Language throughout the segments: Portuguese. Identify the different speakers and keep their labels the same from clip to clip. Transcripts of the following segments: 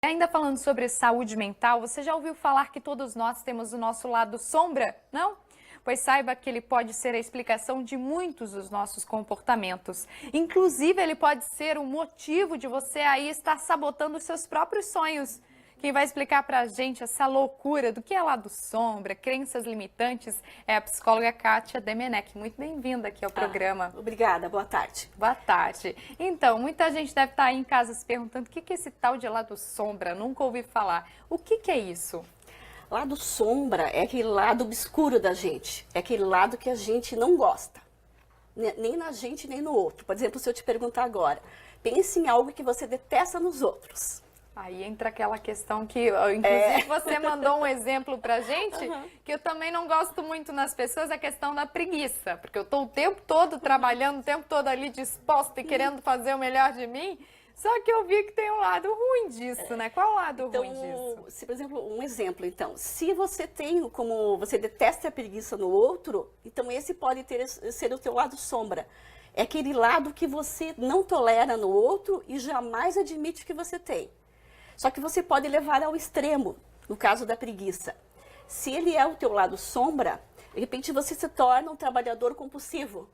Speaker 1: Ainda falando sobre saúde mental, você já ouviu falar que todos nós temos o nosso lado sombra, não? Pois saiba que ele pode ser a explicação de muitos dos nossos comportamentos. Inclusive, ele pode ser o motivo de você aí estar sabotando os seus próprios sonhos. Quem vai explicar pra gente essa loucura do que é lado sombra, crenças limitantes, é a psicóloga Kátia Demenech. Muito bem-vinda aqui ao programa.
Speaker 2: Obrigada, boa tarde.
Speaker 1: Boa tarde. Então, muita gente deve estar aí em casa se perguntando o que é esse tal de lado sombra, nunca ouvi falar. O que é isso?
Speaker 2: Lado sombra é aquele lado obscuro da gente, é aquele lado que a gente não gosta, nem na gente nem no outro. Por exemplo, se eu te perguntar agora, pense em algo que você detesta nos outros.
Speaker 1: Aí entra aquela questão que, inclusive, você mandou um exemplo pra gente, que eu também não gosto muito nas pessoas, a questão da preguiça. Porque eu tô o tempo todo trabalhando, o tempo todo ali disposta e querendo fazer o melhor de mim, só que eu vi que tem um lado ruim disso, né? Qual é o lado ruim disso?
Speaker 2: Se, por exemplo, um exemplo, então, se você tem, como você detesta a preguiça no outro, então esse pode ser o teu lado sombra. É aquele lado que você não tolera no outro e jamais admite que você tem. Só que você pode levar ao extremo, no caso da preguiça. Se ele é o teu lado sombra, de repente você se torna um trabalhador compulsivo.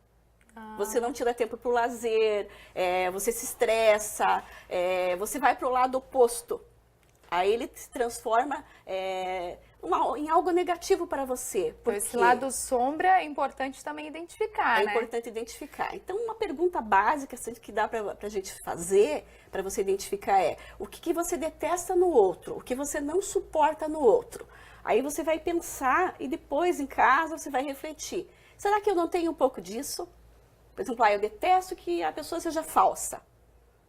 Speaker 2: Você não tira tempo para o lazer, você se estressa, você vai para o lado oposto. Aí ele se transforma em algo negativo para você.
Speaker 1: Porque esse lado sombra é importante também identificar, né?
Speaker 2: É importante identificar. Então, uma pergunta básica assim, que dá para a gente fazer, para você identificar o que você detesta no outro, o que você não suporta no outro. Aí você vai pensar e depois em casa você vai refletir. Será que eu não tenho um pouco disso? Por exemplo, eu detesto que a pessoa seja falsa.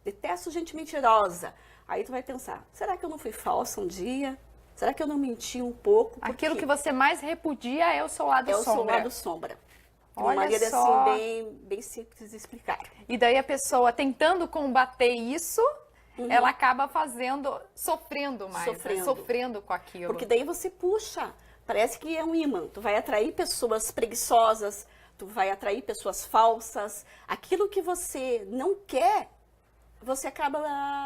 Speaker 2: Detesto gente mentirosa. Aí tu vai pensar, será que eu não fui falsa um dia? Será que eu não menti um pouco?
Speaker 1: Aquilo que você mais repudia é o seu lado sombra.
Speaker 2: É o seu lado sombra. De uma
Speaker 1: Olha
Speaker 2: maneira
Speaker 1: só.
Speaker 2: assim, bem simples de explicar.
Speaker 1: E daí a pessoa tentando combater isso, ela acaba sofrendo mais, né? Sofrendo com aquilo.
Speaker 2: Porque daí você puxa, parece que é um imã. Tu vai atrair pessoas preguiçosas, tu vai atrair pessoas falsas. Aquilo que você não quer, você acaba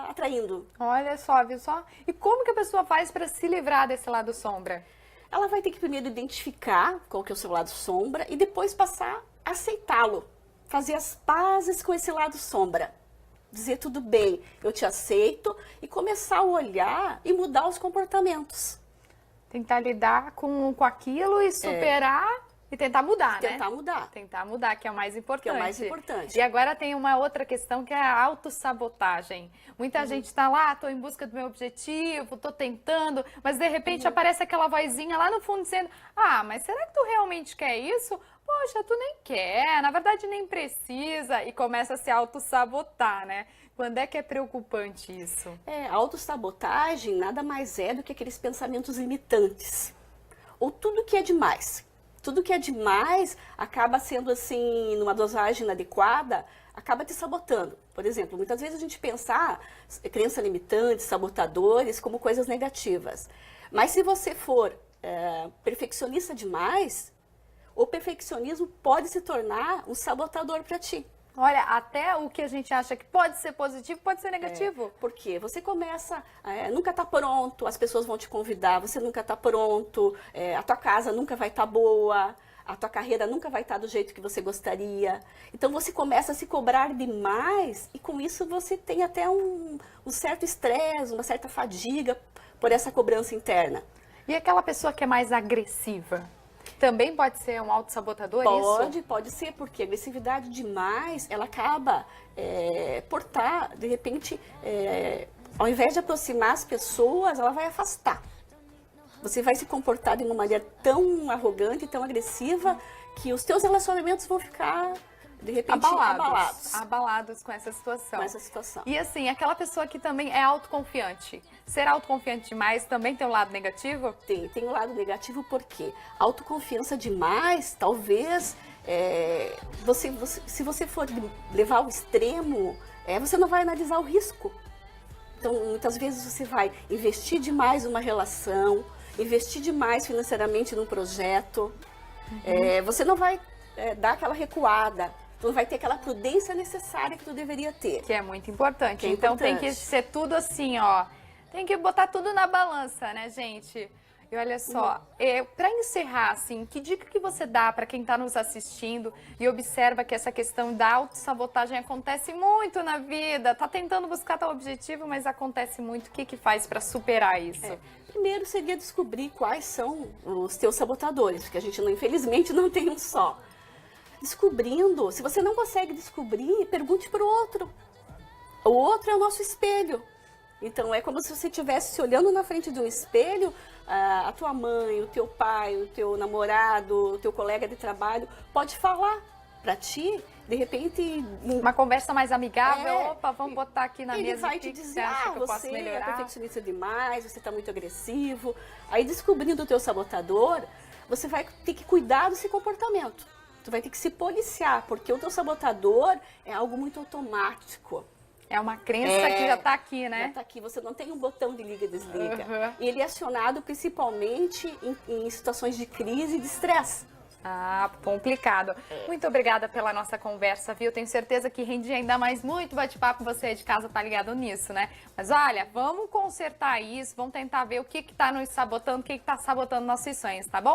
Speaker 2: atraindo.
Speaker 1: Olha só, viu só? E como que a pessoa faz para se livrar desse lado sombra?
Speaker 2: Ela vai ter que primeiro identificar qual que é o seu lado sombra e depois passar a aceitá-lo. Fazer as pazes com esse lado sombra. Dizer tudo bem, eu te aceito e começar a olhar e mudar os comportamentos.
Speaker 1: Tentar lidar com aquilo e superar e tentar mudar, né?
Speaker 2: Tentar mudar.
Speaker 1: Tentar mudar, que é o mais importante.
Speaker 2: Que é o mais importante.
Speaker 1: E agora tem uma outra questão que é a autossabotagem. Muita gente está lá, estou em busca do meu objetivo, estou tentando, mas de repente aparece aquela vozinha lá no fundo dizendo, mas será que tu realmente quer isso? Poxa, tu nem quer, na verdade nem precisa, e começa a se autossabotar, né? Quando é que é preocupante isso?
Speaker 2: A autossabotagem nada mais é do que aqueles pensamentos limitantes. Ou tudo que é demais. Tudo que é demais acaba sendo assim, numa dosagem inadequada, acaba te sabotando. Por exemplo, muitas vezes a gente pensa crenças limitantes, sabotadores, como coisas negativas. Mas se você for perfeccionista demais, o perfeccionismo pode se tornar um sabotador para ti.
Speaker 1: Olha, até o que a gente acha que pode ser positivo, pode ser negativo.
Speaker 2: Porque você começa, nunca está pronto, as pessoas vão te convidar, você nunca está pronto, a tua casa nunca vai estar boa, a tua carreira nunca vai estar do jeito que você gostaria. Então você começa a se cobrar demais e com isso você tem até um certo estresse, uma certa fadiga por essa cobrança interna.
Speaker 1: E aquela pessoa que é mais agressiva? Também pode ser um autossabotador isso?
Speaker 2: Pode ser, porque a agressividade demais, ela acaba por estar, de repente, ao invés de aproximar as pessoas, ela vai afastar. Você vai se comportar de uma maneira tão arrogante, tão agressiva, que os teus relacionamentos vão ficar, de repente,
Speaker 1: abalados com essa situação.
Speaker 2: Com essa situação.
Speaker 1: E assim, aquela pessoa que também é autoconfiante. Ser autoconfiante demais também tem um lado negativo?
Speaker 2: Tem um lado negativo porque autoconfiança demais, talvez, se você for levar ao extremo, você não vai analisar o risco. Então, muitas vezes você vai investir demais numa relação, investir demais financeiramente num projeto, você não vai dar aquela recuada. Tu vai ter aquela prudência necessária que tu deveria ter.
Speaker 1: Que é muito importante. Então tem que ser tudo assim, ó, Tem que botar tudo na balança, né, gente? E olha só, para encerrar, assim, que dica que você dá para quem está nos assistindo e observa que essa questão da autossabotagem acontece muito na vida, tá tentando buscar tal objetivo, mas acontece muito. O que que faz para superar isso?
Speaker 2: Primeiro seria descobrir quais são os teus sabotadores, porque a gente, infelizmente, não tem um só. Descobrindo, se você não consegue descobrir, pergunte para o outro. O outro é o nosso espelho. Então, é como se você estivesse se olhando na frente de um espelho, a tua mãe, o teu pai, o teu namorado, o teu colega de trabalho, pode falar para ti, de repente...
Speaker 1: Uma conversa mais amigável, opa, vamos botar aqui na mesa.
Speaker 2: Ele vai te dizer, você é perfeccionista demais, você está muito agressivo. Aí, descobrindo o teu sabotador, você vai ter que cuidar desse comportamento. Tu vai ter que se policiar, porque o teu sabotador é algo muito automático.
Speaker 1: É uma crença que já está aqui, né?
Speaker 2: Já está aqui, você não tem um botão de liga e desliga. E ele é acionado principalmente em situações de crise e de estresse.
Speaker 1: Ah, complicado. Muito obrigada pela nossa conversa, viu? Tenho certeza que rendi ainda mais muito bate-papo. Você de casa tá ligado nisso, né? Mas olha, vamos consertar isso, vamos tentar ver o que tá nos sabotando, o que tá sabotando nossos sonhos, tá bom?